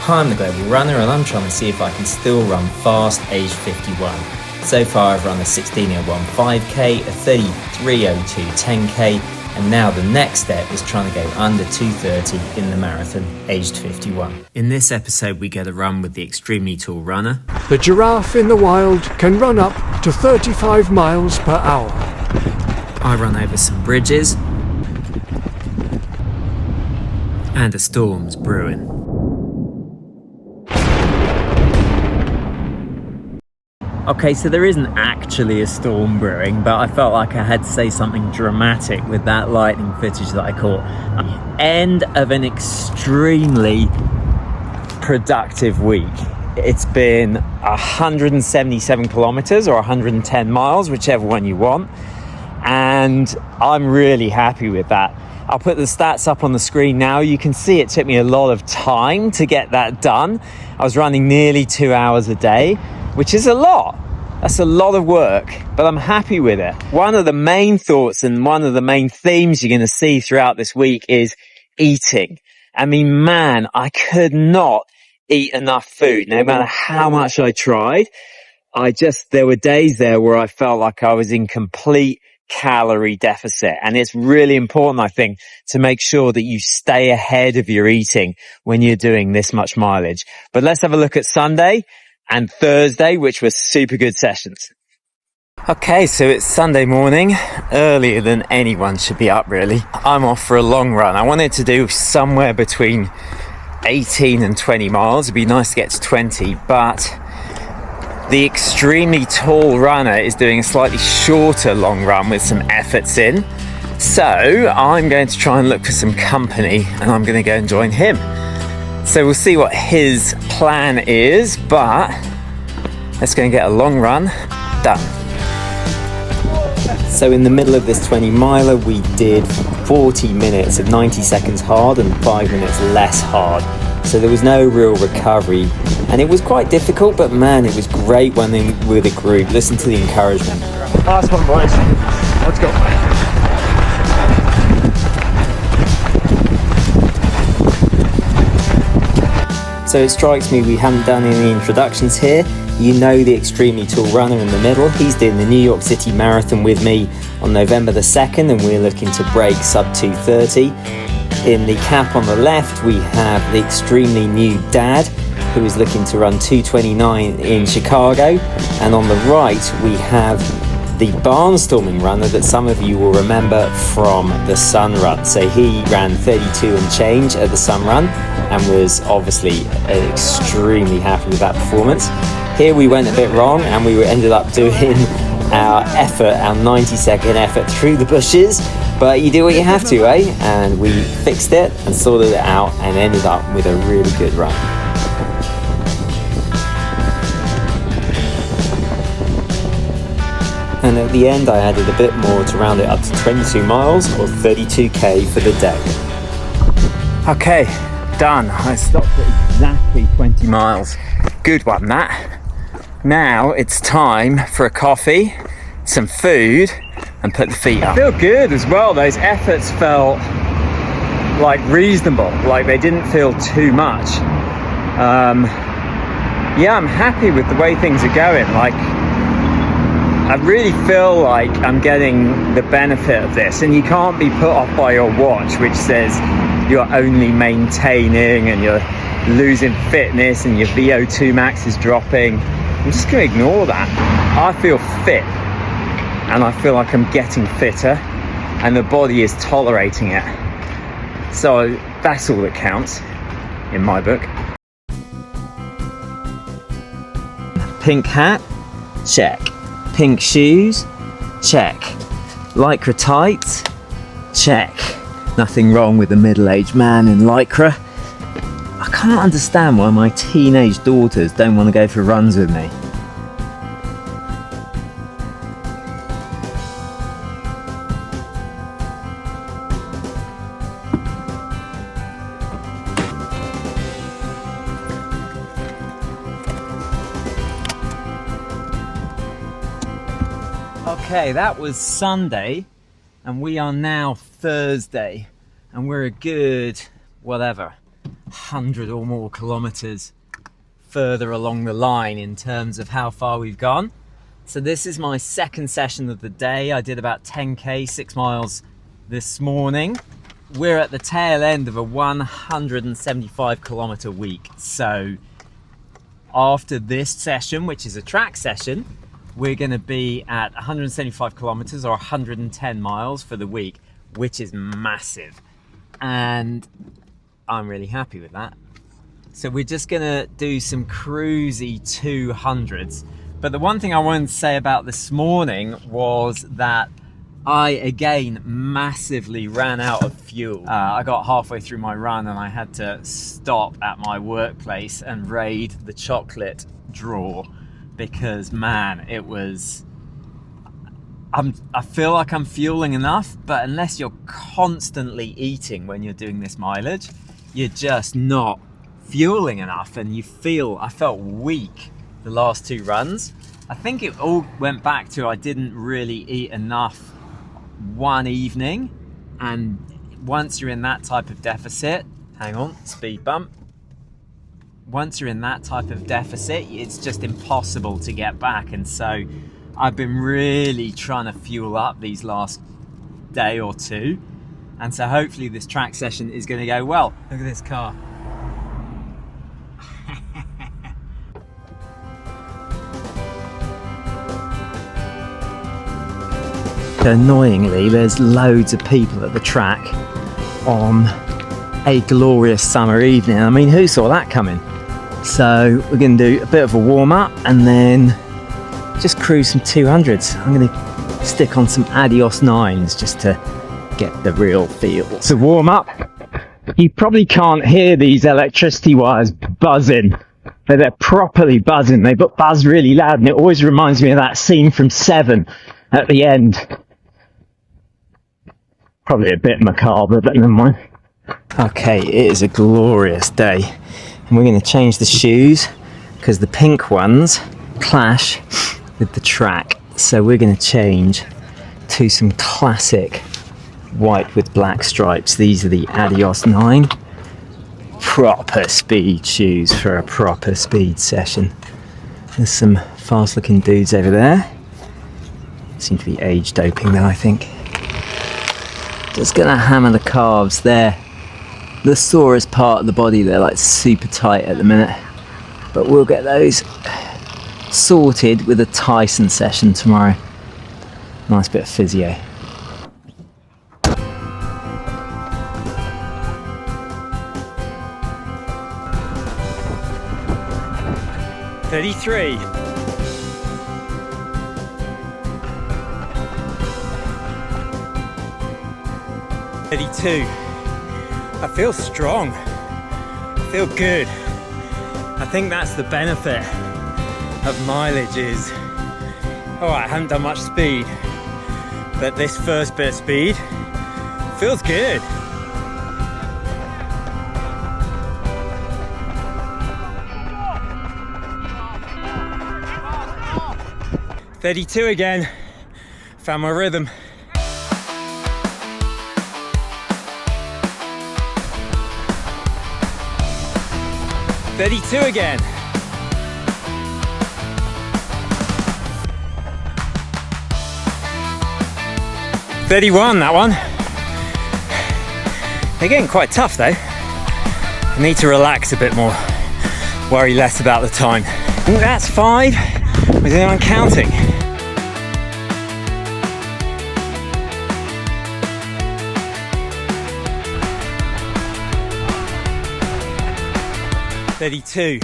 Hi, I'm the Global Runner and I'm trying to see if I can still run fast aged 51. So far I've run a 16:01 5k, a 33:02 10k, and now the next step is trying to go under 2:30 in the marathon aged 51. In this episode we get a run with the extremely tall runner. The giraffe in the wild can run up to 35 miles per hour. I run over some bridges and a storm's brewing. Okay, so there isn't actually a storm brewing, but I felt like I had to say something dramatic with that lightning footage that I caught. End of an extremely productive week. It's been 177 kilometers or 110 miles, whichever one you want. And I'm really happy with that. I'll put the stats up on the screen now. You can see it took me a lot of time to get that done. I was running nearly 2 hours a day, which is a lot. That's a lot of work, but I'm happy with it. One of the main thoughts and one of the main themes you're going to see throughout this week is eating. I mean, man, I could not eat enough food, no matter how much I tried. There were days there where I felt like I was in complete calorie deficit. And it's really important, I think, to make sure that you stay ahead of your eating when you're doing this much mileage. But let's have a look at Sunday and Thursday, which were super good sessions. Okay, so it's Sunday morning, earlier than anyone should be up really. I'm off for a long run. I wanted to do somewhere between 18 and 20 miles. It'd be nice to get to 20, but the extremely tall runner is doing a slightly shorter long run with some efforts in. So I'm going to try and look for some company and I'm going to go and join him. So we'll see what his plan is, but let's go and get a long run done. So in the middle of this 20 miler, we did 40 minutes of 90 seconds hard and 5 minutes less hard. So there was no real recovery and it was quite difficult, but man, it was great running with a group. Listen to the encouragement. Last one, boys. Let's go. So it strikes me we haven't done any introductions here. You know the extremely tall runner in the middle. He's doing the New York City Marathon with me on November the 2nd and we're looking to break sub 2:30. In the cap on the left, we have the extremely new dad who is looking to run 2:29 in Chicago. And on the right, we have the barnstorming runner that some of you will remember from the Sun Run. So he ran 32 and change at the Sun Run and was obviously extremely happy with that performance. Here we went a bit wrong and we ended up doing our 90-second effort through the bushes, but you do what you have to, eh? And we fixed it and sorted it out and ended up with a really good run. And at the end I added a bit more to round it up to 22 miles or 32k for the day. Okay, done. I stopped at exactly 20 miles. Good one, that. Now it's time for a coffee, some food, and put the feet up. I feel good as well. Those efforts felt like reasonable, like they didn't feel too much. Yeah, I'm happy with the way things are going. Like, I really feel like I'm getting the benefit of this, and you can't be put off by your watch which says you're only maintaining and you're losing fitness and your VO2 max is dropping. I'm just going to ignore that. I feel fit and I feel like I'm getting fitter and the body is tolerating it. So that's all that counts in my book. Pink hat, check. Pink shoes, check. Lycra tights, check. Nothing wrong with a middle-aged man in Lycra. I can't understand why my teenage daughters don't want to go for runs with me. Okay, that was Sunday and we are now Thursday and we're a good, 100 or more kilometers further along the line in terms of how far we've gone. So this is my second session of the day. I did about 10k, 6 miles this morning. We're at the tail end of a 175 kilometer week. So after this session, which is a track session, we're going to be at 175 kilometers or 110 miles for the week, which is massive. And I'm really happy with that. So we're just going to do some cruisy 200s. But the one thing I wanted to say about this morning was that I again massively ran out of fuel. I got halfway through my run and I had to stop at my workplace and raid the chocolate drawer because, man, it was... I feel like I'm fueling enough, but unless you're constantly eating when you're doing this mileage, you're just not fueling enough, and I felt weak the last 2 runs. I think it all went back to I didn't really eat enough one evening, and once you're in that type of deficit, hang on, speed bump. Once you're in that type of deficit, it's just impossible to get back. And so I've been really trying to fuel up these last day or 2. And so hopefully this track session is going to go well. Look at this car. Annoyingly, there's loads of people at the track on a glorious summer evening. I mean, who saw that coming? So we're going to do a bit of a warm-up and then just cruise some 200s. I'm going to stick on some Adios 9s just to get the real feel. So warm up. You probably can't hear these electricity wires buzzing, but they're properly buzzing. They buzz really loud, and it always reminds me of that scene from Seven at the end. Probably a bit macabre, but never mind. Okay, it is a glorious day, and we're going to change the shoes because the pink ones clash with the track. So we're going to change to some classic white with black stripes. These are the Adios 9. Proper speed shoes for a proper speed session. There's some fast looking dudes over there. Seem to be age doping though, I think. Just gonna hammer the calves there. The sorest part of the body, they're like super tight at the minute. But we'll get those sorted with a Tyson session tomorrow. Nice bit of physio. $33. 32. I feel strong. I feel good. I think that's the benefit of mileage is, alright, I haven't done much speed, but this first bit of speed feels good. $32 again. Found my rhythm. $32 again. $31, that one. They're getting quite tough though. I need to relax a bit more. Worry less about the time. Ooh, that's 5. Is anyone counting? $32.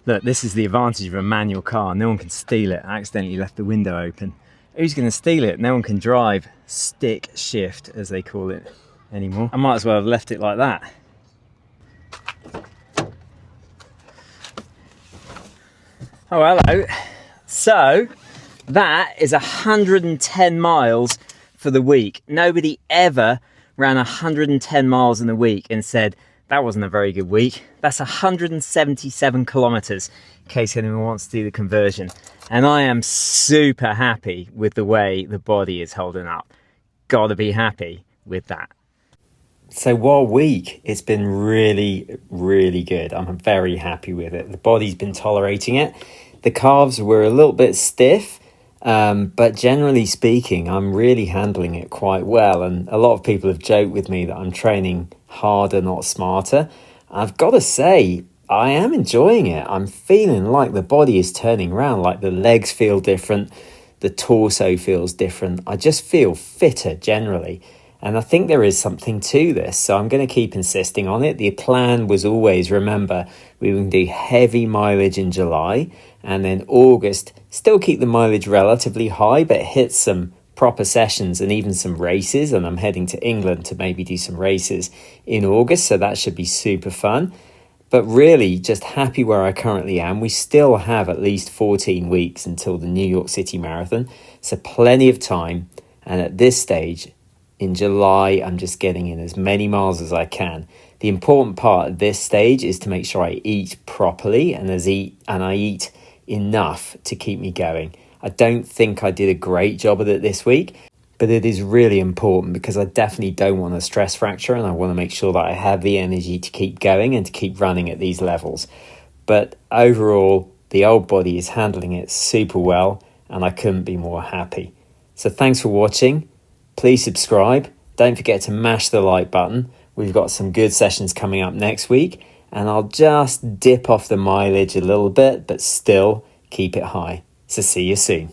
Look, this is the advantage of a manual car. No one can steal it. I accidentally left the window open. Who's going to steal it? No one can drive stick shift, as they call it, anymore. I might as well have left it like that. Oh, hello. So, That is 110 miles for the week. Nobody ever ran 110 miles in a week and said, that wasn't a very good week. That's 177 kilometers, in case anyone wants to do the conversion. And I am super happy with the way the body is holding up. Gotta be happy with that. So what week? It's been really, really good. I'm very happy with it. The body's been tolerating it. The calves were a little bit stiff, but generally speaking, I'm really handling it quite well. And a lot of people have joked with me that I'm training harder, not smarter. I've got to say, I am enjoying it. I'm feeling like the body is turning around, like the legs feel different, the torso feels different. I just feel fitter generally. And I think there is something to this, so I'm going to keep insisting on it. The plan was always, remember, we will do heavy mileage in July, and then August, still keep the mileage relatively high, but hit some proper sessions and even some races. And I'm heading to England to maybe do some races in August, so that should be super fun. But really, just happy where I currently am. We still have at least 14 weeks until the New York City Marathon, so plenty of time. And at this stage, in July, I'm just getting in as many miles as I can. The important part at this stage is to make sure I eat properly and I eat enough to keep me going. I don't think I did a great job of it this week, but it is really important because I definitely don't want a stress fracture and I want to make sure that I have the energy to keep going and to keep running at these levels. But overall, the old body is handling it super well and I couldn't be more happy. So thanks for watching. Please subscribe. Don't forget to mash the like button. We've got some good sessions coming up next week, and I'll just dip off the mileage a little bit, but still keep it high. So see you soon.